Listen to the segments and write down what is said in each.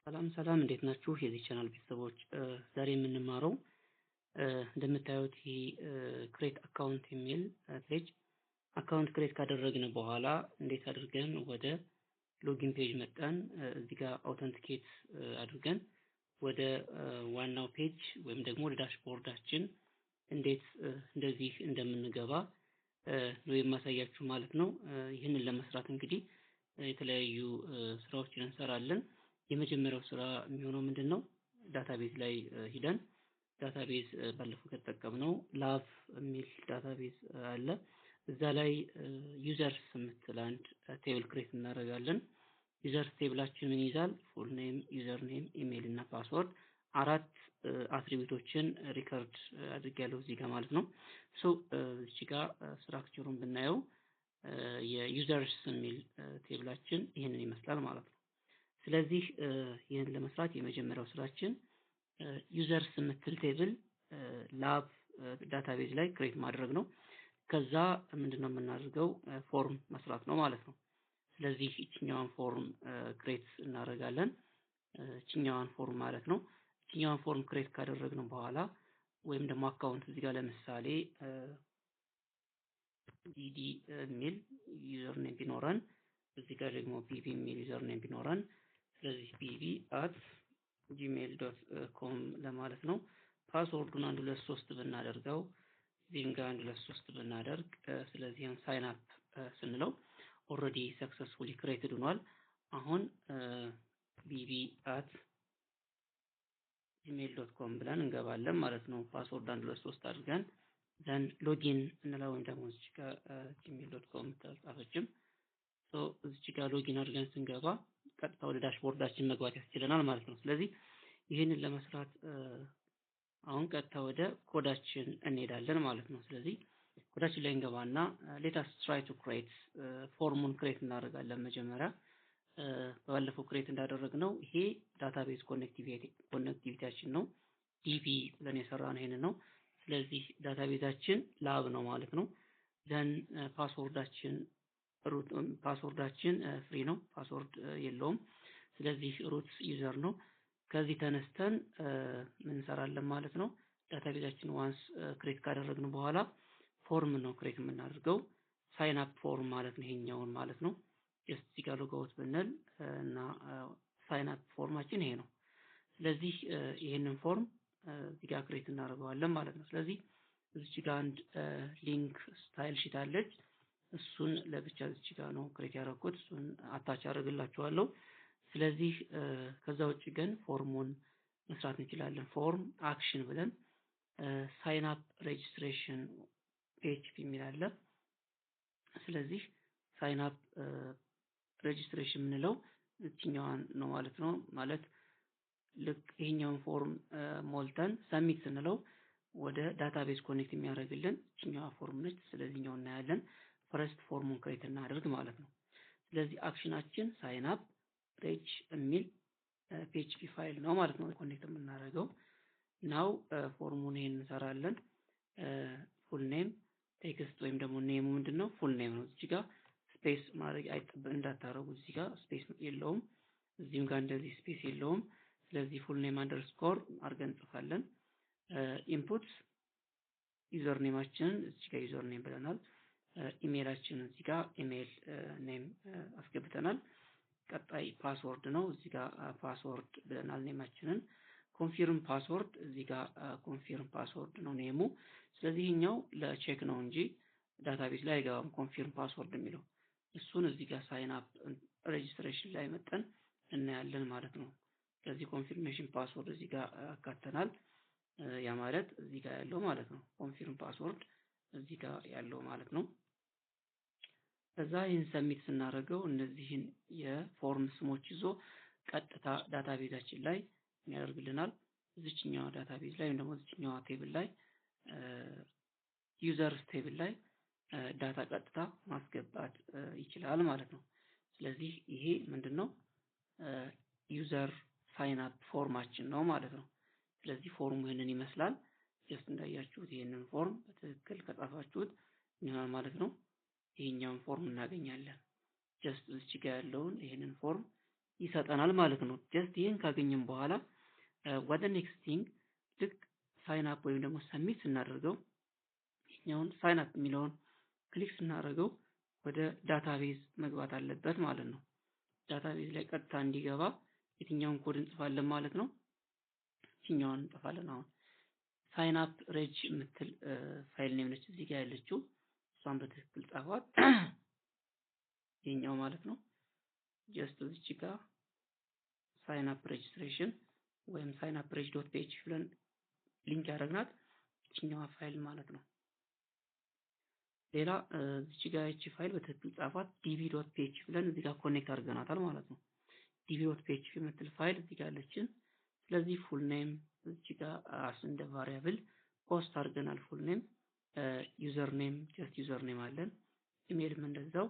ሰላም እንዴት ናችሁ? የዚህ ቻናል ቤተሰቦች ዛሬ የምንማረው እንደምታዩት ይሄ ክሬት አካውንት የሚል ፔጅ አካውንት ክሬት ካደረግን በኋላ እንዴት አድርገን ወደ ሎጊን ፔጅ መጣን እዚህ ጋር አውተንቲኬት አድርገን ወደ ዋናው ፔጅ ወይም ደግሞ ወደ ዳሽቦርዳችን እንዴት እንደዚህ እንደምንገባ ነው የማሳያችሁ ማለት ነው። ይህንን ለመስራት እንግዲህ የተለያዩ ስራዎችን እንሰራለን። የመጀመሪያው ስራ የሚሆነው ምንድነው? ዳታቤዝ ላይ ሂደን ዳታቤዝ ባለፈው ከተጠቀምነው ላቭ የሚል ዳታቤዝ አለ። እዛ ላይ ዩዘርስ የምትል አንድ ቴብል ክሬት እናደርጋለን። ዩዘርስ ቴብላችን ምን ይዛል? ፉል ኔም፣ ዩዘር ኔም፣ ኢሜይል እና ፓስወርድ አራት አትሪቢዩቶችን ሪከርድ አድርጌያለሁ እዚህ ጋር ማለት ነው። እዚህ ጋር ስትራክቸሩን ብናየው የዩዘርስ የሚል ቴብላችን ይሄንን ይመስላል ማለት ነው። ስለዚህ ይሄን ለመስራት የመጀመሪያው ስራችን ዩዘርስ የምትል ቴብል ላብ ዳታቤዝ ላይ ክሬት ማድረግ ነው። ከዛ ምንድነው የምናደርገው? ፎርም መስራት ነው ማለት ነው። ስለዚህ እቺኛዋን ፎርም ክሬት እናደርጋለን። እቺኛዋን ፎርም ማለት ነው። እቺኛዋን ፎርም ክሬት ካደረግን በኋላ ወይም ደግሞ አካውንት እዚህ ጋር ለምሳሌ ዲዲ የሚል ዩዘር ኔም ቢኖረን እዚህ ጋር ደግሞ ቢቢ የሚል ዩዘር ኔም ቢኖረን ስለዚህ bb@gmail.com ለማለት ነው። ፓስወርዱን 123 ብናደርገው እዚህም ጋር 123 ብናደርግ ስለዚህ ሳይን አፕ ስንለው ኦልሬዲ ሰክሰስፉሊ ክሬትድ ሆኗል። አሁን bb@gmail.com ብለን እንገባለን ማለት ነው። ፓስወርድ 123 አድርገን ዘን ሎጊን እንለው ደግሞ እዚህ ጋር gmail.com ተጻፈችም እዚህ ጋር ሎጊን አድርገን ስንገባ ቀጥታ ወደ ዳሽቦርዳችን መግባት ያስችለናል ማለት ነው። ስለዚህ ይሄንን ለመስራት አሁን ቀጥታ ወደ ኮዳችን እንሄዳለን ማለት ነው። ስለዚህ ኮዳችን ላይ እንገባና let us try to create ፎርሙን ክሬት እናደርጋለን። መጀመሪያ ባለፈው ክሬት እንዳደረግነው ይሄ ዳታቤዝ ኮኔክቲቪቲያችን ነው። ዲቢ ብለን የሰራነው ይሄንን ነው። ስለዚህ ዳታቤዛችን ላብ ነው ማለት ነው። ዘን ፓስወርዳችን ፍሪ ነው፣ ፓስወርድ የለውም። ስለዚህ ሩት ዩዘር ነው። ከዚህ ተነስተን ምን እንሰራለን ማለት ነው? ዳታቤዛችን ዋንስ ክሬት ካደረግን በኋላ ፎርም ነው ክሬት የምናደርገው። ሳይን አፕ ፎርም ማለት ነው ይሄኛውን ማለት ነው። ጀስት እዚህ ጋር ሎግ አውት ብንል እና ሳይን አፕ ፎርማችን ይሄ ነው። ስለዚህ ይሄንን ፎርም እዚህ ጋር ክሬት እናደርገዋለን ማለት ነው። ስለዚህ እዚህ ጋር አንድ ሊንክ ስታይል ሺት አለች። እሱን ለብቻ እዚህ ጋር ነው ክሬት ያደረኩት። እሱን አታች አደርግላችኋለሁ። ስለዚህ ከዛ ውጪ ግን ፎርሙን መስራት እንችላለን። ፎርም አክሽን ብለን ሳይን አፕ ሬጂስትሬሽን PHP የሚል አለ። ስለዚህ ሳይን አፕ ሬጂስትሬሽን የምንለው እቺኛዋን ነው ማለት ነው። ማለት ልክ ይሄኛውን ፎርም ሞልተን ሰሚት ስንለው ወደ ዳታቤዝ ኮኔክት የሚያደርግልን እቺኛዋ ፎርም ነች። ስለዚህኛው እናያለን። ፈርስት ፎርሙን ክሬት እናደርግ ማለት ነው። ስለዚህ አክሽናችን ሳይን አፕ ሬጅ የሚል PHP ፋይል ነው ማለት ነው ኮኔክት የምናደርገው። ናው ፎርሙን ይሄን እንሰራለን። ፉል ኔም ቴክስት ወይም ደግሞ ኔሙ ምንድነው? ፉል ኔም ነው። እዚህ ጋር ስፔስ ማድረግ እንዳታረጉ። እዚህ ጋር ስፔስ የለውም። እዚህም ጋር እንደዚህ ስፔስ የለውም። ስለዚህ ፉል ኔም አንደርስኮር አድርገን እንጽፋለን። ኢንፑት ዩዘር ኔማችንን እዚህ ጋር ዩዘር ኔም ብለናል። ኢሜይላችንን እዚህ ጋር ኢሜይል ኔም አስገብተናል። ቀጣይ ፓስወርድ ነው። እዚህ ጋር ፓስወርድ ብለናል ኔማችንን። ኮንፊርም ፓስወርድ እዚህ ጋር ኮንፊርም ፓስወርድ ነው ኔሙ። ስለዚህ ይሄኛው ለቼክ ነው እንጂ ዳታቤዝ ላይ አይገባም ኮንፊርም ፓስወርድ የሚለው። እሱን እዚህ ጋር ሳይን አፕ ሬጂስትሬሽን ላይ መጠን እናያለን ማለት ነው። ስለዚህ ኮንፊርሜሽን ፓስወርድ እዚህ ጋር አካተናል። ያ ማለት እዚህ ጋር ያለው ማለት ነው። ኮንፊርም ፓስወርድ እዚህ ጋር ያለው ማለት ነው። ከዛ ይህን ሰሚት ስናደርገው እነዚህን የፎርም ስሞች ይዞ ቀጥታ ዳታቤዛችን ላይ ያደርግልናል። እዚህኛው ዳታቤዝ ላይ ደግሞ እዚህኛው ቴብል ላይ ዩዘርስ ቴብል ላይ ዳታ ቀጥታ ማስገባት ይችላል ማለት ነው። ስለዚህ ይሄ ምንድነው? ዩዘር ሳይን አፕ ፎርማችን ነው ማለት ነው። ስለዚህ ፎርሙ ይሄንን ይመስላል። ጀስት እንዳያችሁት ይሄንን ፎርም በትክክል ከጻፋችሁት ይሆናል ማለት ነው። ይሄኛውን ፎርም እናገኛለን። ጀስት እዚህ ጋር ያለውን ይሄንን ፎርም ይሰጠናል ማለት ነው። ጀስት ይሄን ካገኘን በኋላ ወደ ኔክስት ቲንግ ልክ ሳይን አፕ ወይም ደግሞ ሰሚት ስናደርገው ይሄኛውን ሳይን አፕ የሚለውን ክሊክ ስናደርገው ወደ ዳታቤዝ መግባት አለበት ማለት ነው። ዳታቤዝ ላይ ቀጥታ እንዲገባ የትኛውን ኮድ እንጽፋለን ማለት ነው። ይሄኛውን እንጽፋለን። አሁን ሳይን አፕ ሬጅ የምትል ፋይል ኔም ነች እዚህ ጋር ያለችው። እሷን በትክክል ጻፏት። ይሄኛው ማለት ነው። ጀስት እዚች ጋር ሳይን አፕ ሬጅስትሬሽን ወይም ሳይን አፕ ሬጅ ዶት ፒኤችፒ ብለን ሊንክ ያደረግናት ይችኛዋ ፋይል ማለት ነው። ሌላ እዚች ጋር እቺ ፋይል በትክክል ጻፏት። db.php ብለን እዚህ ጋር ኮኔክት አድርገናታል ማለት ነው። db.php የምትል ፋይል እዚህ ጋር አለችን። ስለዚህ ፉል ኔም እዚች ጋር አስ እንደ ቫሪያብል ፖስት አድርገናል። ፉል ኔም፣ ዩዘር ኔም ጀስት ዩዘር ኔም አለን። ኢሜይልም እንደዛው፣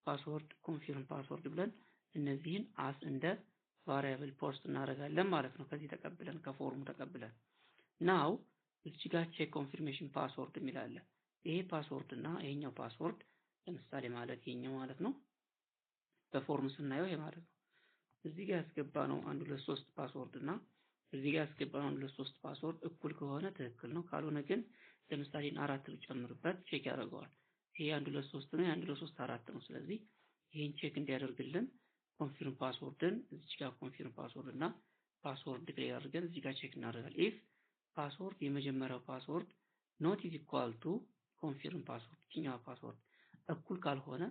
ፓስወርድ ኮንፊርም ፓስወርድ ብለን እነዚህን አስ እንደ ቫሪያብል ፖስት እናደርጋለን ማለት ነው። ከዚህ ተቀብለን ከፎርሙ ተቀብለን ናው እዚህ ጋር ቼክ ኮንፊርሜሽን ፓስወርድ የሚላለ ይሄ ፓስወርድ እና ይሄኛው ፓስወርድ ለምሳሌ ማለት ይሄኛው ማለት ነው። በፎርም ስናየው ይሄ ማለት ነው። እዚህ ጋር ያስገባነው 1 2 3 ፓስወርድ እና እዚህ ጋር ያስገባነው 1 2 3 ፓስወርድ እኩል ከሆነ ትክክል ነው። ካልሆነ ግን ለምሳሌ 4 ብጨምርበት ቼክ ያደርገዋል። ይሄ 1 2 3 ነው፣ 1 2 3 4 ነው። ስለዚህ ይሄን ቼክ እንዲያደርግልን ኮንፊርም ፓስወርድን እዚህ ጋር ኮንፊርም ፓስወርድ እና ፓስወርድ ዲክሌር አድርገን እዚህ ጋር ቼክ እናደርጋለን። ኢፍ ፓስወርድ የመጀመሪያው ፓስወርድ ኖት ኢዝ ኢኳል ቱ ኮንፊርም ፓስወርድ ይችኛው ፓስወርድ እኩል ካልሆነ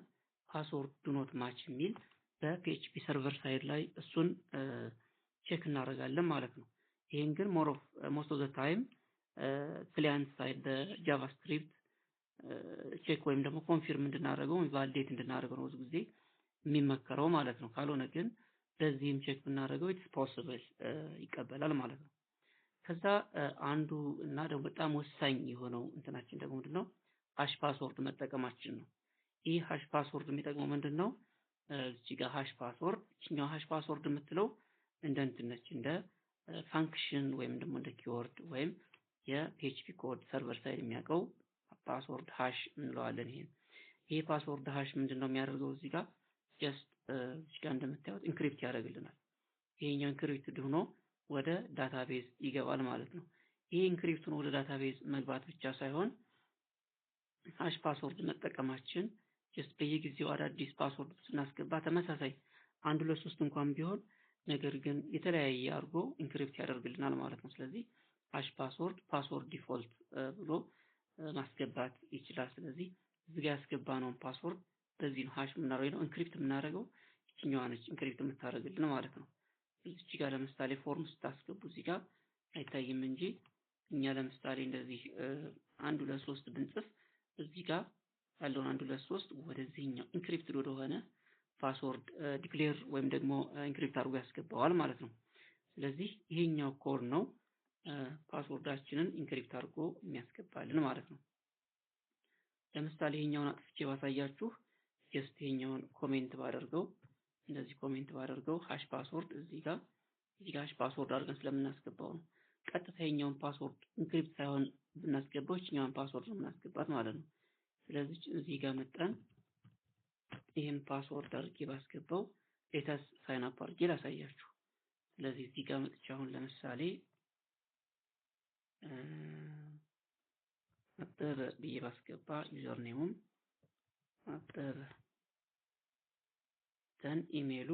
ፓስወርድ ዱ ኖት ማች የሚል በፒኤችፒ ሰርቨር ሳይድ ላይ እሱን ቼክ እናደርጋለን ማለት ነው። ይሄን ግን ሞስት ኦፍ ዘ ታይም ክሊያንት ሳይድ በጃቫስክሪፕት ቼክ ወይም ደግሞ ኮንፊርም እንድናደርገው ቫሊዴት እንድናደርገው ነው ብዙ ጊዜ የሚመከረው ማለት ነው። ካልሆነ ግን በዚህም ቼክ ብናደርገው ኢትስ ፖሲብል ይቀበላል ማለት ነው። ከዛ አንዱ እና ደግሞ በጣም ወሳኝ የሆነው እንትናችን ደግሞ ምንድነው ሃሽ ፓስወርድ መጠቀማችን ነው። ይህ ሃሽ ፓስወርድ የሚጠቅመው ምንድነው? እዚህ ጋር ሃሽ ፓስወርድ እኛው ሃሽ ፓስወርድ የምትለው እንደ እንትን ነች፣ እንደ ፋንክሽን ወይም ደግሞ እንደ ኪወርድ ወይም የፒኤችፒ ኮድ ሰርቨር ሳይድ የሚያውቀው ፓስወርድ ሃሽ እንለዋለን። ይሄ ፓስወርድ ሃሽ ምንድነው የሚያደርገው? እዚህ ጋር ጀስት እዚህ ጋር እንደምታዩት ኢንክሪፕት ያደርግልናል። ይሄኛው ኢንክሪፕትድ ሆኖ ወደ ዳታቤዝ ይገባል ማለት ነው። ይሄ ኢንክሪፕት ሆኖ ወደ ዳታቤዝ መግባት ብቻ ሳይሆን ሃሽ ፓስወርድ መጠቀማችን ጀስት በየጊዜው አዳዲስ ፓስወርድ ስናስገባ ተመሳሳይ 1 2 3 እንኳን ቢሆን ነገር ግን የተለያየ አድርጎ ኢንክሪፕት ያደርግልናል ማለት ነው። ስለዚህ ሃሽ ፓስወርድ ፓስወርድ ዲፎልት ብሎ ማስገባት ይችላል። ስለዚህ እዚህ ጋር ያስገባነውን ፓስወርድ በዚህ ነው ሃሽ የምናደርገው ነው ኢንክሪፕት የምናደርገው ይችኛዋ ነች ኢንክሪፕት የምታደርግልን ማለት ነው። እዚህ ጋር ለምሳሌ ፎርም ስታስገቡ እዚህ ጋር አይታይም እንጂ እኛ ለምሳሌ እንደዚህ 1 2 3 ብንጽፍ እዚህ ጋር ያለውን 1 2 3 ወደዚህኛው ኢንክሪፕትድ ወደሆነ ፓስወርድ ዲክሌር ወይም ደግሞ ኢንክሪፕት አድርጎ ያስገባዋል ማለት ነው። ስለዚህ ይሄኛው ኮድ ነው ፓስወርዳችንን ኢንክሪፕት አድርጎ የሚያስገባልን ማለት ነው። ለምሳሌ ይሄኛውን አጥፍቼ ባሳያችሁ ጀስት ይሄኛውን ኮሜንት ባደርገው እንደዚህ ኮሜንት ባደርገው ሃሽ ፓስወርድ እዚህ ጋር ሃሽ ፓስወርድ አድርገን ስለምናስገባው ነው። ቀጥታ ይሄኛውን ፓስወርድ ኢንክሪፕት ሳይሆን ብናስገባው ይሄኛውን ፓስወርድ ነው የምናስገባት ማለት ነው። ስለዚህ እዚህ ጋር መጣን ይሄን ፓስወርድ አድርጌ ባስገባው ሌተስ ሳይን አፕ አድርጌ ላሳያችሁ። ስለዚህ እዚህ ጋር መጥቼ አሁን ለምሳሌ አበበ ብዬ ባስገባ ዩዘር ኔሙም አበበ ደን ኢሜሉ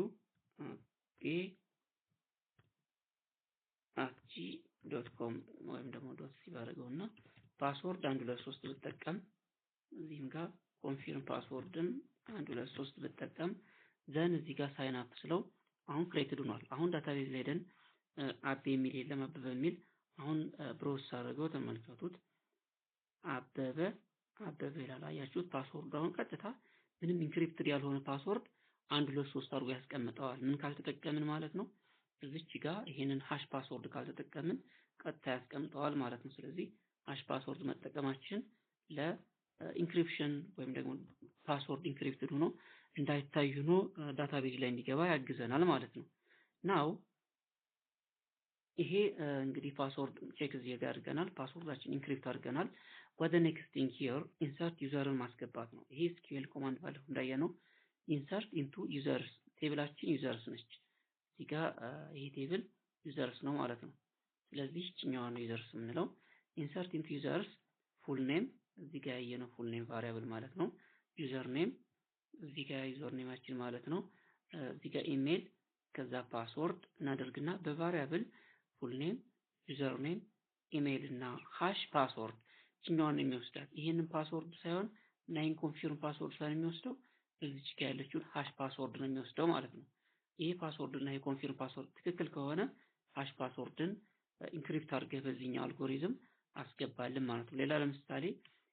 @g.com ወይም ደግሞ .c ባደርገውና ፓስወርድ 1 2 3 ብጠቀም እዚህም ጋር ኮንፊርም ፓስወርድም 1 2 3 ብጠቀም ዘን እዚህ ጋር ሳይን አፕ ስለው አሁን ክሬትድ ሆኗል። አሁን ዳታቤዝ ላይ ሄደን አቤ የሚል የለም አበበ የሚል አሁን ብሮስ አድርገው ተመልከቱት። አበበ ይላል አያችሁት። ፓስወርድ አሁን ቀጥታ ምንም ኢንክሪፕትድ ያልሆነ ፓስወርድ 1 2 3 አድርጎ ያስቀምጠዋል። ምን ካልተጠቀምን ማለት ነው። እዚች ጋር ይሄንን ሃሽ ፓስወርድ ካልተጠቀምን ቀጥታ ያስቀምጠዋል ማለት ነው። ስለዚህ ሃሽ ፓስወርድ መጠቀማችን ለኢንክሪፕሽን ወይም ደግሞ ፓስወርድ ኢንክሪፕትድ ሆኖ እንዳይታይ ሆኖ ዳታቤዝ ላይ እንዲገባ ያግዘናል ማለት ነው። ናው ይሄ እንግዲህ ፓስወርድ ቼክ እዚህ ጋር አድርገናል። ፓስወርዳችን ኢንክሪፕት አድርገናል። ወደ ኔክስት ቲንግ ሂር ኢንሰርት ዩዘርን ማስገባት ነው። ይሄ SQL ኮማንድ ባለው እንዳየነው ኢንሰርት ኢንቱ ዩዘርስ ቴብላችን ዩዘርስ ነች። እዚህ ጋር ይሄ ቴብል ዩዘርስ ነው ማለት ነው። ስለዚህ እችኛዋን ነው ዩዘርስ የምንለው። ኢንሰርት ኢንቱ ዩዘርስ ፉል ኔም እዚህ ጋር ያየነው ፉል ኔም ቫሪያብል ማለት ነው። ዩዘር ኔም እዚህ ጋር ዩዘር ኔማችን ማለት ነው። እዚህ ጋር ኢሜል ከዛ ፓስወርድ እናደርግና በቫሪያብል ፉል ኔም ዩዘር ኔም ኢሜል እና ሃሽ ፓስወርድ እችኛዋን የሚወስዳት ይሄንን ፓስወርድ ሳይሆን ናይን ኮንፊርም ፓስወርድ ሳይሆን የሚወስደው እዚች ጋር ያለችውን ሃሽ ፓስወርድ ነው የሚወስደው ማለት ነው። ይሄ ፓስወርድ እና የኮንፊርም ፓስወርድ ትክክል ከሆነ ሃሽ ፓስወርድን ኢንክሪፕት አድርገህ በዚህኛው አልጎሪዝም አስገባልን ማለት ነው። ሌላ ለምሳሌ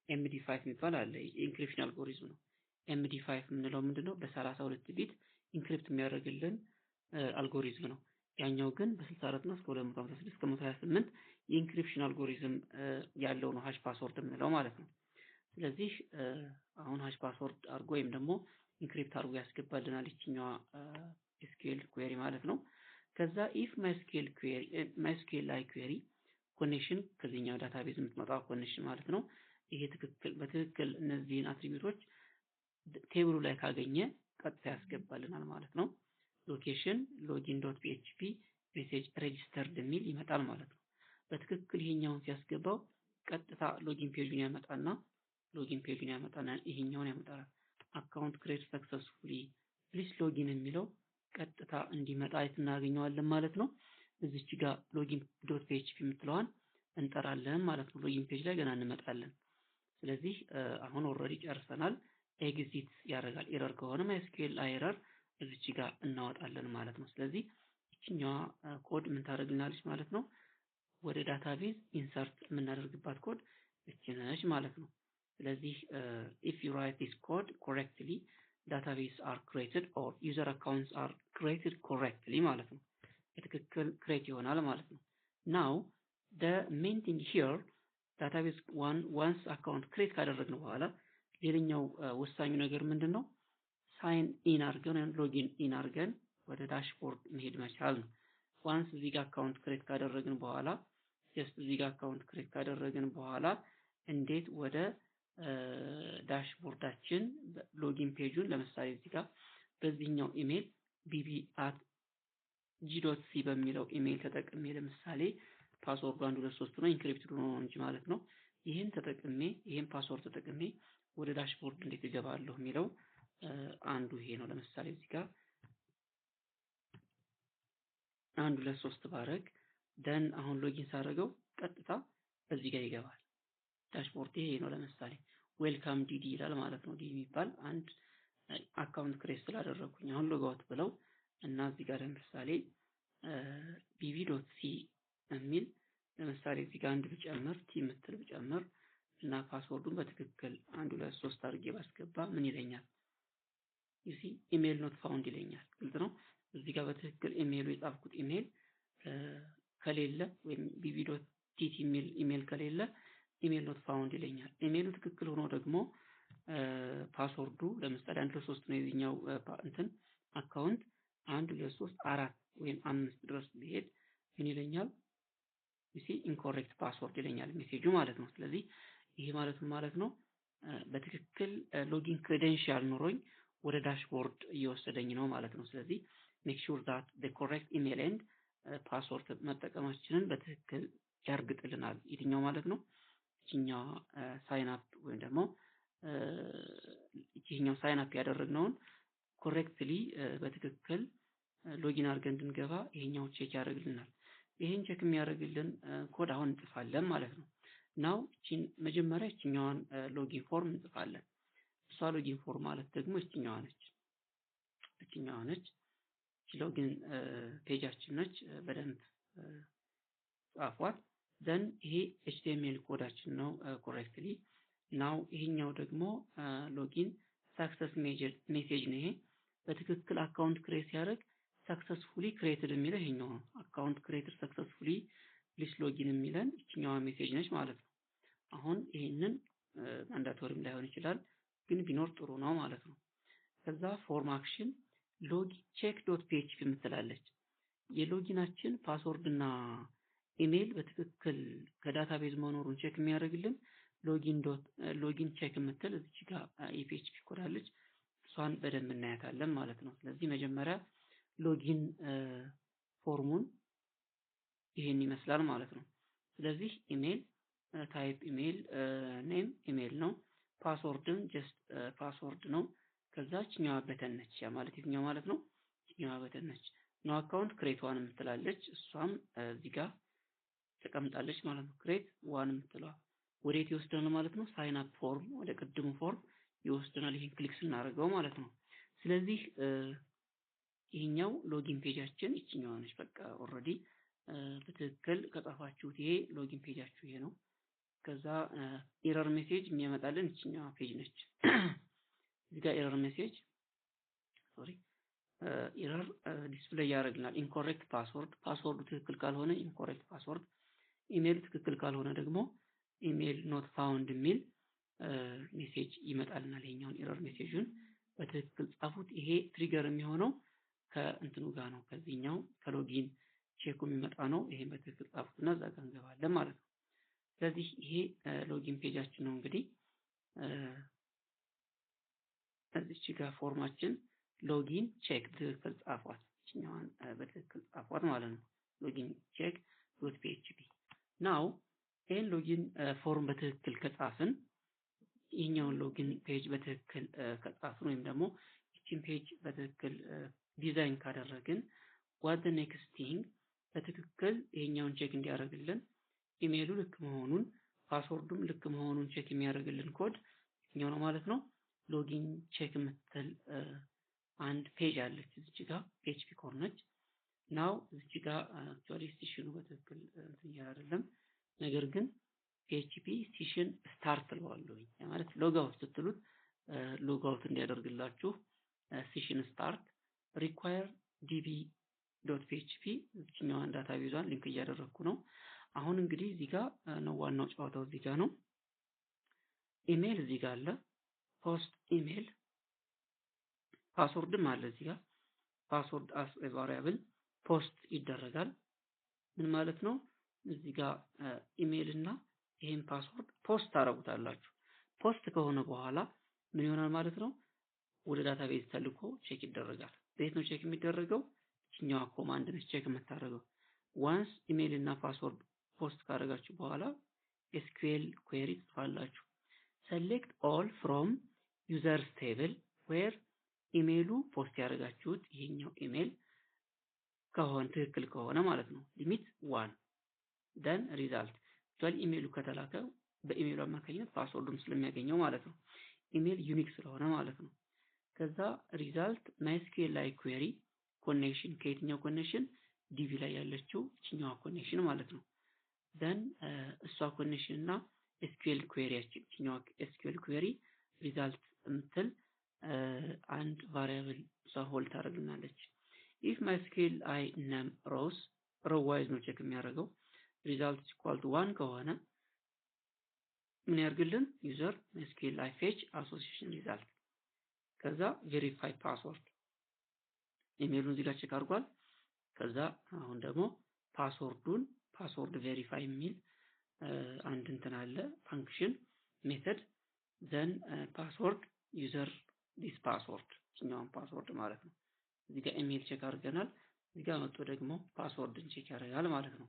MD5 የሚባል አለ። የኢንክሪፕሽን አልጎሪዝም ነው። MD5 የምንለው ምንድነው? በ32 ቢት ኢንክሪፕት የሚያደርግልን አልጎሪዝም ነው። ያኛው ግን በ64 እና እስከ 256 እስከ 128 የኢንክሪፕሽን አልጎሪዝም ያለው ነው ሃሽ ፓስወርድ የምንለው ማለት ነው። ስለዚህ አሁን ሃሽ ፓስወርድ አድርጎ ወይም ደግሞ ኢንክሪፕት አድርጎ ያስገባልናል ይችኛዋ SQL ኩዌሪ ማለት ነው። ከዛ ኢፍ ማይስኩኤል ላይ ኩዌሪ ኮኔክሽን ከዚህኛው ዳታቤዝ የምትመጣው ኮኔክሽን ማለት ነው። ይሄ በትክክል እነዚህን አትሪቢዩቶች ቴብሉ ላይ ካገኘ ቀጥታ ያስገባልናል ማለት ነው። ሎኬሽን ሎጊን ዶት ፒኤችፒ ሜሴጅ ሬጂስተርድ የሚል ይመጣል ማለት ነው። በትክክል ይሄኛውን ሲያስገባው ቀጥታ ሎጊን ፔጁን ያመጣና ይሄኛውን ያመጣል። አካውንት ክሬት ሰክሰስፉሊ ፕሊስ ሎጊን የሚለው ቀጥታ እንዲመጣ እናገኘዋለን ማለት ነው። እዚች ጋር ሎጊን ዶት ፒኤችፒ የምትለዋን እንጠራለን ማለት ነው። ሎጊን ፔጅ ላይ ገና እንመጣለን። ስለዚህ አሁን ኦልሬዲ ጨርሰናል። ኤግዚት ያደርጋል። ኤረር ከሆነ ማይስኩኤል ኤረር እዚች ጋር እናወጣለን ማለት ነው። ስለዚህ እችኛዋ ኮድ ምን ታደርግልናለች ማለት ነው? ወደ ዳታቤዝ ኢንሰርት የምናደርግባት ኮድ እቺ ነች ማለት ነው። ስለዚህ if you write this code correctly database are created or user accounts are created correctly ማለት ነው። በትክክል ክሬት ይሆናል ማለት ነው። now the main thing here database once account ክሬት ካደረግን በኋላ ሌላኛው ወሳኙ ነገር ምንድነው? ሳይን ኢን አድርገን ወይም ሎጊን ኢን አድርገን ወደ ዳሽቦርድ መሄድ መቻል ነው። ዋንስ እዚህ ጋር አካውንት ክሬት ካደረግን በኋላ እንዴት ወደ ዳሽቦርዳችን ሎጊን ፔጁን ለምሳሌ እዚህ ጋር በዚህኛው ኢሜል bb@g.c በሚለው ኢሜል ተጠቅሜ ለምሳሌ ፓስወርዱ 123 ነው ኢንክሪፕትድ ነው እንጂ ማለት ነው። ይሄን ፓስወርድ ተጠቅሜ ወደ ዳሽቦርድ እንዴት እገባለሁ የሚለው አንዱ ይሄ ነው። ለምሳሌ እዚህ ጋር 123 ባረግ ደን አሁን ሎጊን ሳደርገው ቀጥታ እዚህ ጋር ይገባል። ዳሽቦርድ ይሄ ነው። ለምሳሌ ዌልካም ዲዲ ይላል ማለት ነው። ዲዲ የሚባል አንድ አካውንት ክሬት ስላደረኩኝ አሁን ሎጋውት ብለው እና እዚህ ጋር ለምሳሌ bb.c የሚል ለምሳሌ እዚህ ጋር አንድ ብጨምር ቲ ምትል ብጨምር እና ፓስወርዱን በትክክል 123 አድርጌ ባስገባ ምን ይለኛል? ዩሲ ኢሜል ኖት ፋውንድ ይለኛል። ግልጽ ነው። እዚህ ጋር በትክክል ኢሜሉ የጻፍኩት ኢሜል ከሌለ ወይም bb.tt የሚል ኢሜል ከሌለ ኢሜል ኖት ፋውንድ ይለኛል። ኢሜሉ ትክክል ሆኖ ደግሞ ፓስወርዱ ለምሳሌ 123 ነው የዚህኛው አካውንት 123 4 ወይም 5 ድረስ ቢሄድ ምን ይለኛል? ዩሲ ኢንኮሬክት ፓስወርድ ይለኛል ሜሴጁ ማለት ነው። ስለዚህ ይሄ ማለት ነው በትክክል ሎጊን ክሬደንሻል ኖሮኝ ወደ ዳሽቦርድ እየወሰደኝ ነው ማለት ነው። ስለዚህ ሜክ ሹር ዳት the correct email and ፓስወርድ መጠቀማችንን በትክክል ያርግጥልናል። የትኛው ማለት ነው? እቺኛው ሳይን አፕ ወይም ደግሞ እቺኛው ሳይን አፕ ያደረግነውን ኮሬክትሊ በትክክል ሎጊን አድርገን እንድንገባ ይሄኛው ቼክ ያደርግልናል። ይሄን ቼክ የሚያደርግልን ኮድ አሁን እንጽፋለን ማለት ነው። ናው መጀመሪያ እቺኛዋን ሎጊን ፎርም እንጽፋለን። እሷ ሎጊን ፎርም ማለት ደግሞ እቺኛዋ ነች። ሎጊን ፔጃችን ነች። በደንብ ጻፏት። ዘን ይሄ HTML ኮዳችን ነው ኮሬክትሊ። ናው ይሄኛው ደግሞ ሎጊን ሰክሰስ ሜሴጅ ነው። ይሄ በትክክል አካውንት ክሬት ሲያደርግ ሰክሰስፉሊ ክሬትድ የሚለው ይሄኛው ነው። አካውንት ክሬትድ ሰክሰስፉሊ ፕሊስ ሎጊን የሚለን እቺኛዋ ሜሴጅ ነች ማለት ነው። አሁን ይሄንን ማንዳቶሪም ላይሆን ይችላል ግን ቢኖር ጥሩ ነው ማለት ነው። ከዛ ፎርም አክሽን ሎጊን ቼክ ዶት ፒኤችፒ የምትላለች የሎጊናችን ፓስወርድ እና ኢሜል በትክክል ከዳታቤዝ መኖሩን ቼክ የሚያደርግልን ሎጊን ቼክ የምትል እዚህ ጋር የፒኤችፒ ኮድ አለች። እሷን በደንብ እናያታለን ማለት ነው። ስለዚህ መጀመሪያ ሎጊን ፎርሙን ይሄን ይመስላል ማለት ነው። ስለዚህ ኢሜል ታይፕ ኢሜል ኔም ኢሜል ነው። ፓስወርድም ጀስት ፓስወርድ ነው። ከዛችኛዋ በተን ነች። ያ ማለት የትኛው ማለት ነው? ይችኛዋ በተን ነች። ነው አካውንት ክሬት ዋን የምትላለች እሷም እዚህ ጋር ተቀምጣለች ማለት ነው። ክሬት ዋን የምትለዋ ወዴት ይወስደናል ማለት ነው? ሳይን አፕ ፎርም ወደ ቅድሙ ፎርም ይወስደናል። ይሄን ክሊክ ስናደርገው ማለት ነው። ስለዚህ ይሄኛው ሎጊን ፔጃችን ይችኛዋ ነች። በቃ ኦልሬዲ በትክክል ከጻፋችሁት ይሄ ሎጊን ፔጃችሁ ይሄ ነው። ከዛ ኤረር ሜሴጅ የሚያመጣልን ይችኛዋ ፔጅ ነች። እዚህ ጋር ኤረር ሜሴጅ ኤረር ዲስፕሌይ ያደርግልናል። ኢንኮሬክት ፓስወርድ ፓስወርዱ ትክክል ካልሆነ ኢንኮሬክት ፓስወርድ፣ ኢሜል ትክክል ካልሆነ ደግሞ ኢሜል ኖት ፋውንድ የሚል ሜሴጅ ይመጣልናል። ይሄኛውን ኤረር ሜሴጁን በትክክል ጻፉት። ይሄ ትሪገር የሚሆነው ከእንትኑ ጋር ነው፣ ከዚህኛው ከሎጊን ቼኩ የሚመጣ ነው። ይሄን በትክክል ጻፉትና እዛ ጋር እንገባለን ማለት ነው። ስለዚህ ይሄ ሎጊን ፔጃችን ነው። እንግዲህ እዚች ጋር ፎርማችን ሎጊን ቼክ ትክክል ጻፏት፣ እኛዋን በትክክል ጻፏት ማለት ነው። ሎጊን ቼክ ዶት ፒኤችፒ ናው ይሄን ሎጊን ፎርም በትክክል ከጻፍን ይሄኛውን ሎጊን ፔጅ በትክክል ከጻፍን ወይም ደግሞ ይቺን ፔጅ በትክክል ዲዛይን ካደረግን what the next thing በትክክል ይሄኛውን ቼክ እንዲያደርግልን ኢሜሉ ልክ መሆኑን ፓስወርዱም ልክ መሆኑን ቼክ የሚያደርግልን ኮድ የትኛው ነው ማለት ነው? ሎጊን ቼክ የምትል አንድ ፔጅ አለች እዚች ጋር ፒኤችፒ ኮር ነች። ናው እዚች ጋር አክቹአሊ ስቴሽኑ በትክክል እንትን እያለ አይደለም፣ ነገር ግን ፒኤችፒ ስቴሽን ስታርት ለዋለሁ ማለት ሎግ አውት ስትሉት ሎግ አውት እንዲያደርግላችሁ ስቴሽን ስታርት ሪኳየር ዲቢ ዶት ፒኤችፒ እዚህኛዋን ዳታቤዟን ሊንክ እያደረኩ ነው። አሁን እንግዲህ እዚህ ጋር ነው ዋናው ጨዋታው እዚህ ጋር ነው። ኢሜል እዚህ ጋር አለ፣ ፖስት ኢሜል ፓስወርድም አለ እዚህ ጋር ፓስወርድ አስ ቫሪያብል ፖስት ይደረጋል። ምን ማለት ነው? እዚህ ጋር ኢሜል እና ይሄን ፓስወርድ ፖስት ታረጉታላችሁ። ፖስት ከሆነ በኋላ ምን ይሆናል ማለት ነው? ወደ ዳታቤዝ ተልኮ ቼክ ይደረጋል። ቤት ነው ቼክ የሚደረገው እኛዋ ኮማንድ ነች ቼክ የምታደርገው። ዋንስ ኢሜል እና ፓስወርድ ፖስት ካደረጋችሁ በኋላ ኤስኪዩኤል ኩዌሪ ትጽፋላችሁ። select all from users table where ኢሜሉ ፖስት ያደረጋችሁት ይሄኛው ኢሜል ከሆነ ትክክል ከሆነ ማለት ነው። ሊሚት 1 then result ቷል ኢሜሉ ከተላከ በኢሜሉ አማካኝነት ፓስወርዱን ስለሚያገኘው ማለት ነው። ኢሜል ዩኒክ ስለሆነ ማለት ነው። ከዛ ሪዛልት ማይስኩኤል ላይ ኩዌሪ ኮኔክሽን ከየትኛው ኮኔክሽን ዲቪ ላይ ያለችው እችኛዋ ኮኔክሽን ማለት ነው። then እሷ ኮኔክሽን እና ኤስኪዩኤል ኩዌሪያችን እችኛዋ ኤስኪዩኤል ኩዌሪ ሪዛልት እንትን አንድ ቫሪያብል እሷ ሆልድ ታደርግናለች። if mysql i num rows row wise ነው ቼክ የሚያደርገው result equal to 1 ከሆነ ምን ያርግልን ዩዘር mysql i fetch association result ከዛ verify password ኢሜሉን እዚህ ጋር ቼክ አድርጓል። ከዛ አሁን ደግሞ ፓስወርድ ቬሪፋይ የሚል አንድ እንትን አለ ፋንክሽን ሜተድ then ፓስወርድ ዩዘር ዲስ ፓስወርድ እኛውን ፓስወርድ ማለት ነው። እዚህ ጋር ኢሜል ቼክ አድርገናል። እዚህ ጋር መጥቶ ደግሞ ፓስወርድን ቼክ ያደርጋል ማለት ነው።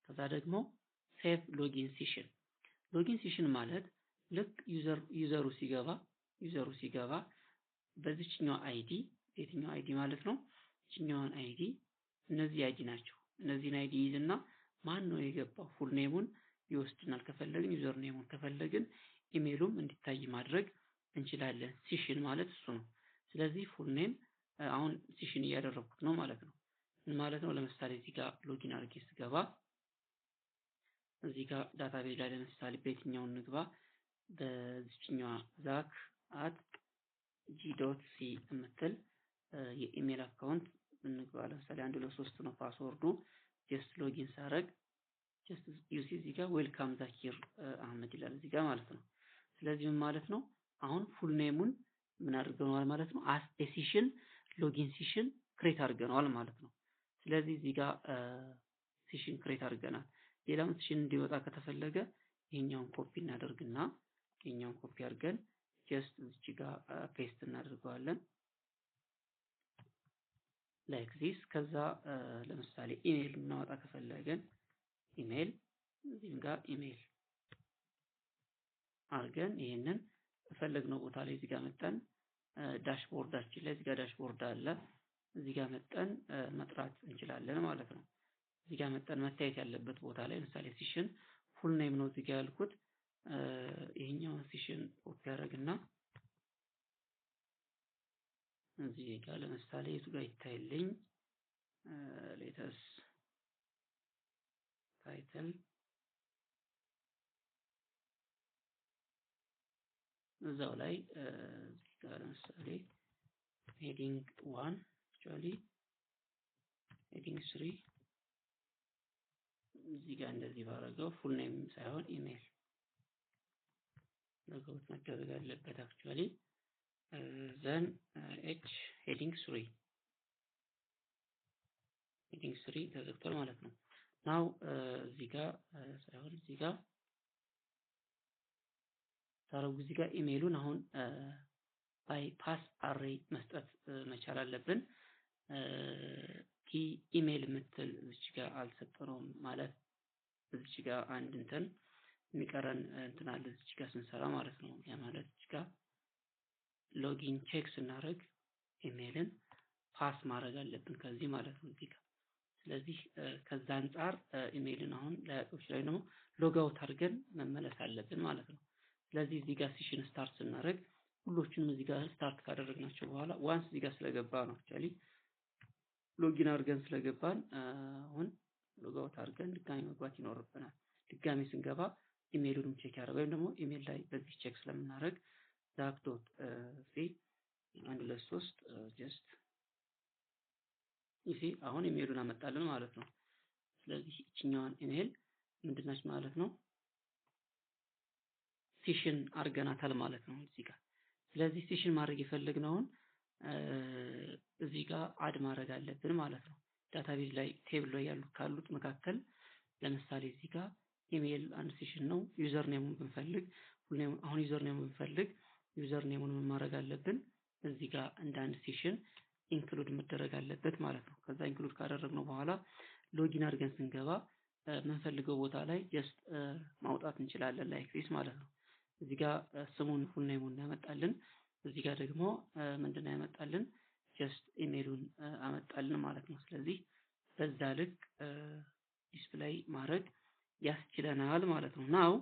ከዛ ደግሞ ሴቭ ሎጊን ሴሽን ሎጊን ሴሽን ማለት ልክ ዩዘሩ ሲገባ በዚህኛው አይዲ የትኛው አይዲ ማለት ነው? እኛውን አይዲ እነዚህ አይዲ ናቸው። እነዚህን አይዲ ይዝና ማን ነው የገባው ፉል ኔሙን ይወስድናል። ከፈለግን ዩዘር ኔሙን ከፈለግን ኢሜሉም እንዲታይ ማድረግ እንችላለን። ሴሽን ማለት እሱ ነው። ስለዚህ ፉል ኔም አሁን ሴሽን እያደረኩት ነው ማለት ነው። ምን ማለት ነው? ለምሳሌ እዚህ ጋር ሎጊን አድርጌ ስገባ እዚህ ጋር ዳታቤዝ ላይ ለምሳሌ በየትኛው እንግባ በዚህኛው ዛክ at g.c የምትል የኢሜል አካውንት እንግባ። ለምሳሌ 1 2 3 ነው ፓስወርዱ። ጀስት ሎጊን ሳረግ ጀስት ዩሲ እዚህ ጋር ዌልካም ዛኪር አህመድ ይላል እዚህ ጋር ማለት ነው። ስለዚህ ምን ማለት ነው? አሁን ፉል ኔሙን ምን አድርገናል ማለት ነው? አስ ሴሽን ሎጊን ሴሽን ክሬት አድርገናል ማለት ነው። ስለዚህ እዚህ ጋር ሴሽን ክሬት አድርገናል። ሌላም ሴሽን እንዲወጣ ከተፈለገ ይሄኛውን ኮፒ እናደርግና ይሄኛውን ኮፒ አድርገን ጀስት እዚህ ጋር ፔስት እናደርገዋለን። ላይክ ዚስ። ከዛ ለምሳሌ ኢሜል እናወጣ ከፈለገን ኢሜል እዚህም ጋር ኢሜል አድርገን ይሄንን የፈለግነው ቦታ ላይ እዚህ ጋር መጠን ዳሽቦርዳችን ላይ እዚህ ጋር ዳሽቦርድ አለ እዚህ ጋር መጠን መጥራት እንችላለን ማለት ነው። እዚህ ጋር መጠን መታየት ያለበት ቦታ ላይ ለምሳሌ ሲሽን ፉል ኔም ነው እዚህ ጋር ያልኩት ይሄኛው ሲሽን ኮፒ ያደርግና እዚህ ጋር ለምሳሌ እሱ ጋር ይታይልኝ ሌተስ ታይትል እዛው ላይ እዚህ ጋር ለምሳሌ ሄዲንግ 1 አክቹአሊ ሄዲንግ 3 እዚህ ጋር እንደዚህ ባረገው ፉል ኔም ሳይሆን ኢሜል ነገሮች መደረግ አለበት አክቹአሊ ዘን ኤች ሄዲንግ 3 ተዘግቷል ማለት ነው። ናው እዚህ ጋር ሳይሆን እዚህ ጋር ታረጉ እዚህ ጋር ኢሜሉን አሁን ባይ ፓስ አሬይ መስጠት መቻል አለብን። ኪ ኢሜል የምትል እዚህ ጋር አልሰጠነውም ማለት እዚህ ጋር አንድ እንትን የሚቀረን እንትን አለ እዚህ ጋር ስንሰራ ማለት ነው። ያ ማለት እዚህ ጋር ሎጊን ቼክ ስናደርግ ኢሜልን ፓስ ማድረግ አለብን ከዚህ ማለት ነው እዚህ ጋር። ስለዚህ ከዛ አንፃር ኢሜልን አሁን ለያቆች ላይ ደግሞ ሎግ አውት አድርገን መመለስ አለብን ማለት ነው። ስለዚህ እዚህ ጋር ሲሽን ስታርት ስናደርግ ሁሎችንም እዚህ ጋር ስታርት ካደረግናቸው በኋላ ዋንስ እዚህ ጋር ስለገባ ነው አክቹአሊ ሎጊን አድርገን ስለገባን አሁን ሎግ አውት አድርገን ድጋሚ መግባት ይኖርብናል። ድጋሚ ስንገባ ኢሜሉንም ቼክ ያደርጋል ወይም ደግሞ ኢሜል ላይ በዚህ ቼክ ስለምናደርግ ዛክ.ሲ 123 ጀስት ይሄ አሁን ኢሜሉን አመጣልን ማለት ነው። ስለዚህ እቺኛዋን ኢሜል ምንድነች ማለት ነው ሲሽን አርገናታል ማለት ነው እዚህ ጋር። ስለዚህ ሲሽን ማድረግ የፈለግነውን እዚህ ጋር አድ ማድረግ አለብን ማለት ነው። ዳታቤዝ ላይ ቴብል ላይ ያሉት ካሉት መካከል ለምሳሌ እዚህ ጋር ኢሜል አንድ ሲሽን ነው ዩዘር ኔሙን ብንፈልግ አሁን ዩዘር ኔሙን ብንፈልግ ዩዘር ኔሙን ማድረግ አለብን እዚህ ጋር እንደ አንድ ሲሽን ኢንክሉድ መደረግ አለበት ማለት ነው። ከዛ ኢንክሉድ ካደረግነው በኋላ ሎጊን አድርገን ስንገባ የምንፈልገው ቦታ ላይ ጀስት ማውጣት እንችላለን ላይክ ዚስ ማለት ነው። እዚህ ጋር ስሙን ፉል ኔሙን ያመጣልን እዚህ ጋር ደግሞ ምንድነው ያመጣልን ጀስት ኢሜሉን አመጣልን ማለት ነው። ስለዚህ በዛ ልክ ዲስፕሌይ ማድረግ ያስችለናል ማለት ነው። ናው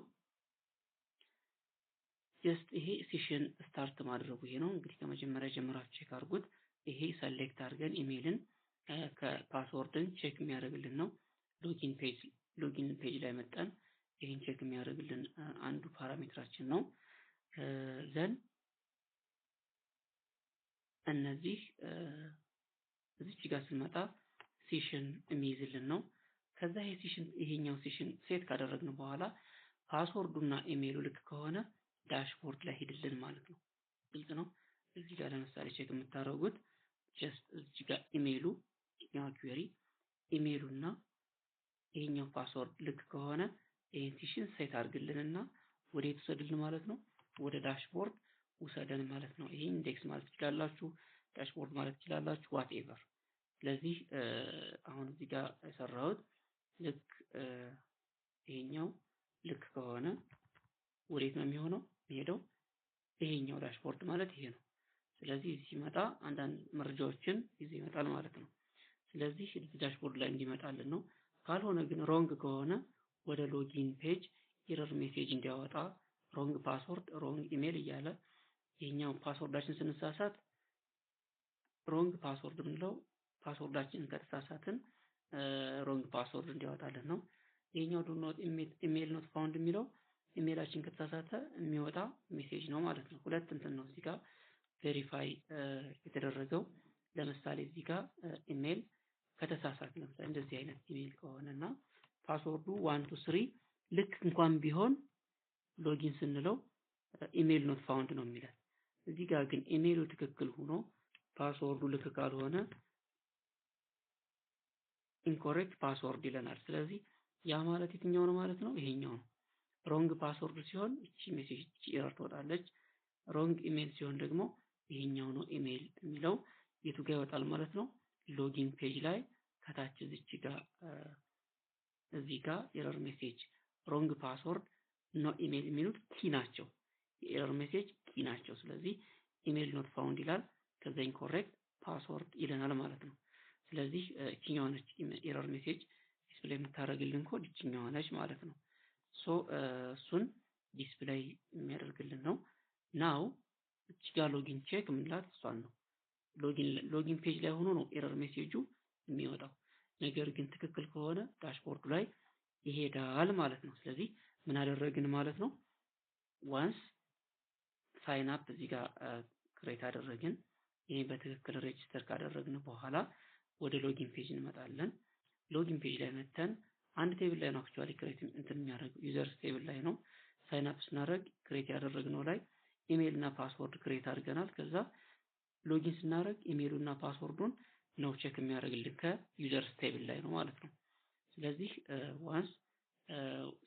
ጀስት ይሄ ሲሽን ስታርት ማድረጉ ይሄ ነው እንግዲህ ከመጀመሪያ ጀምራችሁ ቼክ አድርጉት። ይሄ ሰሌክት አድርገን ኢሜልን ከፓስወርድን ቼክ የሚያደርግልን ነው። ሎጊን ፔጅ ላይ መጣን ይሄን ቼክ የሚያደርግልን አንዱ ፓራሜትራችን ነው። ዘን እነዚህ እዚህ ጋር ስንመጣ ሲሽን የሚይዝልን ነው። ከዛ ይሄኛው ሲሽን ሴት ካደረግን በኋላ ፓስወርዱና ኢሜሉ ልክ ከሆነ ዳሽቦርድ ላይ ሄድልን ማለት ነው። ግልጽ ነው። እዚህ ጋር ለምሳሌ ቼክ የምታደርጉት ጀስት እዚህ ጋር ኢሜሉ ያው ኩዌሪ ኢሜሉና ይሄኛው ፓስወርድ ልክ ከሆነ ይሄን ሲሽን ሴት አድርግልንና ወደ የተወሰድልን ማለት ነው ወደ ዳሽቦርድ ውሰደን ማለት ነው። ይሄ ኢንዴክስ ማለት ትችላላችሁ ዳሽቦርድ ማለት ትችላላችሁ ዋትኤቨር። ስለዚህ አሁን እዚህ ጋር የሰራሁት ልክ ይሄኛው ልክ ከሆነ ወዴት ነው የሚሆነው የሚሄደው ይሄኛው ዳሽቦርድ ማለት ይሄ ነው። ስለዚህ እዚህ ሲመጣ አንዳንድ መረጃዎችን ይዞ ይመጣል ማለት ነው። ስለዚህ እዚህ ዳሽቦርድ ላይ እንዲመጣልን ነው። ካልሆነ ግን ሮንግ ከሆነ ወደ ሎጊን ፔጅ ኤረር ሜሴጅ እንዲያወጣ ሮንግ ፓስወርድ ሮንግ ኢሜል እያለ ይሄኛው ፓስወርዳችን ስንሳሳት ሮንግ ፓስወርድ ብንለው ፓስወርዳችንን ከተሳሳትን ሮንግ ፓስወርድ እንዲያወጣልን ነው። ይሄኛው ዱ ኖት ኢሜል ኖት ፋውንድ የሚለው ኢሜላችን ከተሳሳተ የሚወጣ ሜሴጅ ነው ማለት ነው። ሁለት እንትን ነው እዚህ ጋር ቬሪፋይ የተደረገው። ለምሳሌ እዚህ ጋር ኢሜል ከተሳሳተ ለምሳሌ እንደዚህ አይነት ኢሜል ከሆነና ፓስወርዱ 1 2 3 ልክ እንኳን ቢሆን ሎጊን ስንለው ኢሜል ኖት ፋውንድ ነው የሚለው። እዚህ ጋር ግን ኢሜሉ ትክክል ሆኖ ፓስወርዱ ልክ ካልሆነ ኢንኮሬክት ፓስወርድ ይለናል። ስለዚህ ያ ማለት የትኛው ነው ማለት ነው ይሄኛው ነው። ሮንግ ፓስወርድ ሲሆን እቺ ሜሴጅ ኤረር ትወጣለች። ሮንግ ኢሜል ሲሆን ደግሞ ይሄኛው ነው ኢሜል የሚለው የቱ ጋር ይወጣል ማለት ነው ሎጊን ፔጅ ላይ ከታች እዚህ ጋር ኤረር ሜሴጅ ሮንግ ፓስወርድ ኖ ኢሜል የሚሉት ኪ ናቸው። የኤረር ሜሴጅ ኪ ናቸው። ስለዚህ ኢሜል ኖት ፋውንድ ይላል። ከዛ ኢንኮሬክት ፓስወርድ ይለናል ማለት ነው። ስለዚህ እቺኛዋ ነች ኤረር ሜሴጅ ዲስፕሌይ የምታደርግልን ኮድ እቺኛዋ ነች ማለት ነው። ሶ እሱን ዲስፕሌይ የሚያደርግልን ነው። ናው እቺ ጋር ሎጊን ቼክ ምንላት እሷን ነው። ሎጊን ፔጅ ላይ ሆኖ ነው ኤረር ሜሴጁ የሚወጣው። ነገር ግን ትክክል ከሆነ ዳሽቦርዱ ላይ ይሄዳል ማለት ነው። ስለዚህ ምን አደረግን ማለት ነው? ዋንስ ሳይን አፕ እዚህ ጋር ክሬት አደረግን። ይሄ በትክክል ሬጂስተር ካደረግን በኋላ ወደ ሎጊን ፔጅ እንመጣለን። ሎጊን ፔጅ ላይ መተን አንድ ቴብል ላይ ነው አክቹአሊ ክሬት የሚያደርገው ዩዘርስ ቴብል ላይ ነው። ሳይን አፕ ስናደርግ ክሬት ያደረግነው ላይ ኢሜል እና ፓስወርድ ክሬት አድርገናል። ከዛ ሎጊን ስናደርግ ኢሜሉ እና ፓስወርዱን ነው ቼክ የሚያደርግልን ከዩዘርስ ቴብል ላይ ነው ማለት ነው። ስለዚህ ዋንስ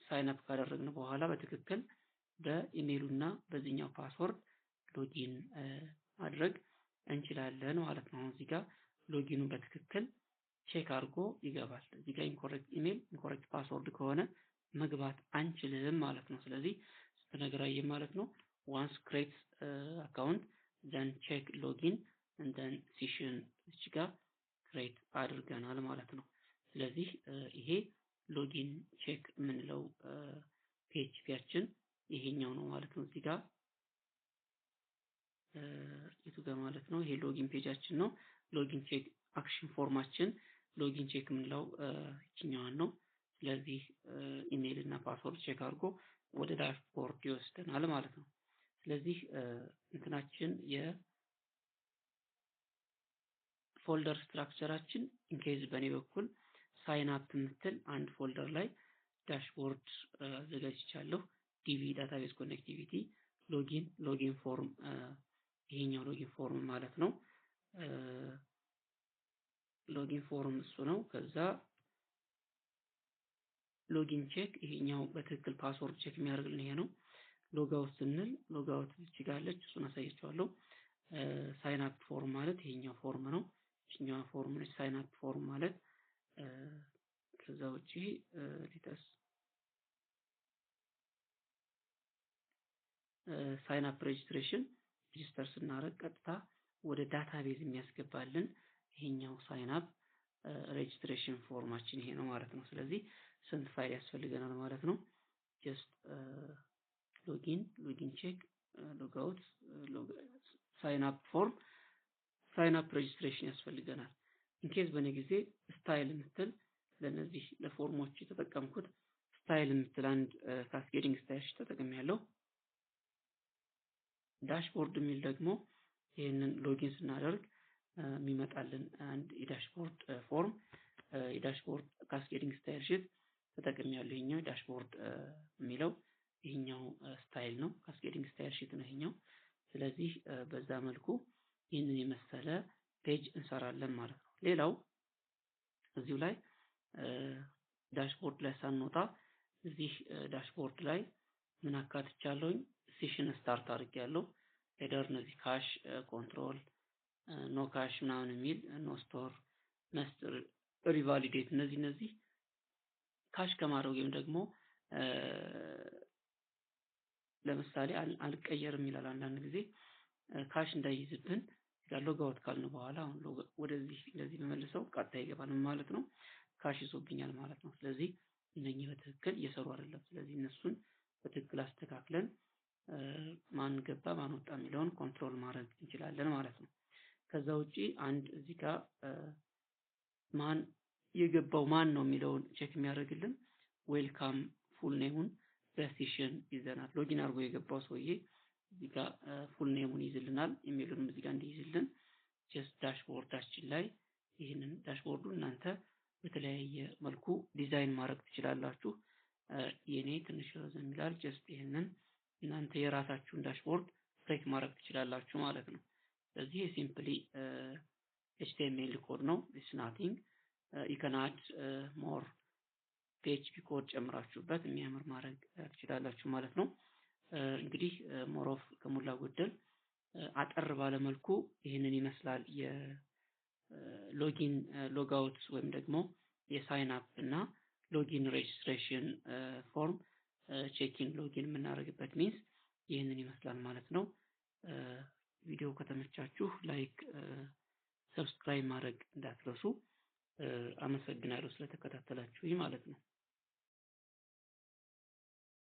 ሳይን አፕ ካደረግን በኋላ በትክክል በኢሜሉ እና በዚህኛው ፓስወርድ ሎጊን ማድረግ እንችላለን ማለት ነው። እዚህ ጋር ሎጊኑ በትክክል ቼክ አድርጎ ይገባል። እዚህ ጋር ኢንኮሬክት ኢሜል ኢንኮሬክት ፓስወርድ ከሆነ መግባት አንችልም ማለት ነው። ስለዚህ ስትነግራየን ማለት ነው ዋንስ ክሬት አካውንት then check login and then session እዚህ ጋር ክሬት አድርገናል ማለት ነው። ስለዚህ ይሄ ሎጊን ቼክ የምንለው ፒኤችፒያችን ይሄኛው ነው ማለት ነው። እዚህ ጋር የቱ ጋር ማለት ነው? ይሄ ሎጊን ፔጃችን ነው። ሎጊን ቼክ አክሽን ፎርማችን ሎጊን ቼክ የምንለው ይችኛዋን ነው። ስለዚህ ኢሜል እና ፓስወርድ ቼክ አድርጎ ወደ ዳሽቦርድ ይወስደናል ማለት ነው። ስለዚህ እንትናችን የፎልደር ስትራክቸራችን ኢንኬዝ በእኔ በኩል ሳይን አፕ የምትል አንድ ፎልደር ላይ ዳሽቦርድ አዘጋጅቻለሁ። ዲቪ ዳታቤዝ ኮኔክቲቪቲ ሎጊን ፎርም ይሄኛው ሎጊን ፎርም ማለት ነው። ሎጊን ፎርም እሱ ነው። ከዛ ሎጊን ቼክ ይሄኛው በትክክል ፓስወርድ ቼክ የሚያደርግልን ይሄ ነው። ሎጋውት ስንል ሎጋውት እዚህ ጋር አለች፣ እሱን አሳያችኋለሁ። ሳይን አፕ ፎርም ማለት ይሄኛው ፎርም ነው። እኛው ፎርም ነች ሳይን አፕ ፎርም ማለት። ከዛ ውጪ ሊተስ ሳይን አፕ ሬጅስትሬሽን ሬጅስተር ስናደርግ ቀጥታ ወደ ዳታቤዝ የሚያስገባልን ይሄኛው ሳይን አፕ ሬጅስትሬሽን ፎርማችን ይሄ ነው ማለት ነው። ስለዚህ ስንት ፋይል ያስፈልገናል ማለት ነው? ጀስት ሎጊን ቼክ ሎጋውት ሳይን አፕ ፎርም ሳይን አፕ ሬጅስትሬሽን ያስፈልገናል። ኢንኬዝ በእኔ ጊዜ ስታይል የምትል ለነዚህ ለፎርሞች የተጠቀምኩት ስታይል የምትል አንድ ካስኬዲንግ ስታይል ተጠቅሜያለሁ። ዳሽቦርድ የሚል ደግሞ ይሄንን ሎጊን ስናደርግ የሚመጣልን አንድ የዳሽቦርድ ፎርም የዳሽቦርድ ካስኬዲንግ ስታይል ሺት ተጠቅሜያለሁ። ይሄኛው ዳሽቦርድ የሚለው ይሄኛው ስታይል ነው፣ ካስኬዲንግ ስታይል ሺት ነው ይሄኛው። ስለዚህ በዛ መልኩ ይህንን የመሰለ ፔጅ እንሰራለን ማለት ነው። ሌላው እዚሁ ላይ ዳሽቦርድ ላይ ሳንወጣ እዚህ ዳሽቦርድ ላይ ምን አካትቻለሁኝ? ሴሽን ስታርት አድርጌያለሁ። ሄደር እነዚህ ካሽ ኮንትሮል ኖ ካሽ ምናምን የሚል ኖ ስቶር መስት ሪቫሊዴት እነዚህ ካሽ ከማድረግ ወይም ደግሞ ለምሳሌ አልቀየርም ይላል አንዳንድ ጊዜ ካሽ እንዳይዝብን ሎጋውት ካልን በኋላ አሁን ወደዚህ እንደዚህ በመልሰው ቀጥታ ይገባል ማለት ነው። ካሽ ይዞብኛል ማለት ነው። ስለዚህ እነኚህ በትክክል እየሰሩ አይደለም። ስለዚህ እነሱን በትክክል አስተካክለን ማን ገባ ማን ወጣ የሚለውን ኮንትሮል ማድረግ እንችላለን ማለት ነው። ከዛ ውጪ አንድ እዚህ ጋር ማን የገባው ማን ነው የሚለውን ቼክ የሚያደርግልን ዌልካም ፉል ኔሙን በሴሽን ይዘናል። ሎጊን አድርጎ የገባው ሰውዬ እዚህ ጋር ፉል ኔሙን ይዝልናል። ኢሜሉንም እዚህ ጋር እንዲይዝልን ጀስት ዳሽቦርዳችን ላይ ይሄንን ዳሽቦርዱን እናንተ በተለያየ መልኩ ዲዛይን ማድረግ ትችላላችሁ። የኔ ትንሽ ረዘም ይላል። ጀስት ይሄንን እናንተ የራሳችሁን ዳሽቦርድ ክሬት ማድረግ ትችላላችሁ ማለት ነው። ስለዚህ ሲምፕሊ HTML ኮድ ነው። ኢትስ ናቲንግ you can add more PHP ኮድ ጨምራችሁበት የሚያምር ማድረግ ትችላላችሁ ማለት ነው። እንግዲህ ሞር ኦፍ ከሞላ ጎደል አጠር ባለ መልኩ ይሄንን ይመስላል ሎጊን ሎጋውት ወይም ደግሞ የሳይን አፕ እና ሎጊን ሬጅስትሬሽን ፎርም ቼኪን ሎጊን የምናደርግበት ሚንስ ይህንን ይመስላል ማለት ነው። ቪዲዮ ከተመቻችሁ ላይክ ሰብስክራይብ ማድረግ እንዳትረሱ። አመሰግናለሁ ስለተከታተላችሁኝ ማለት ነው።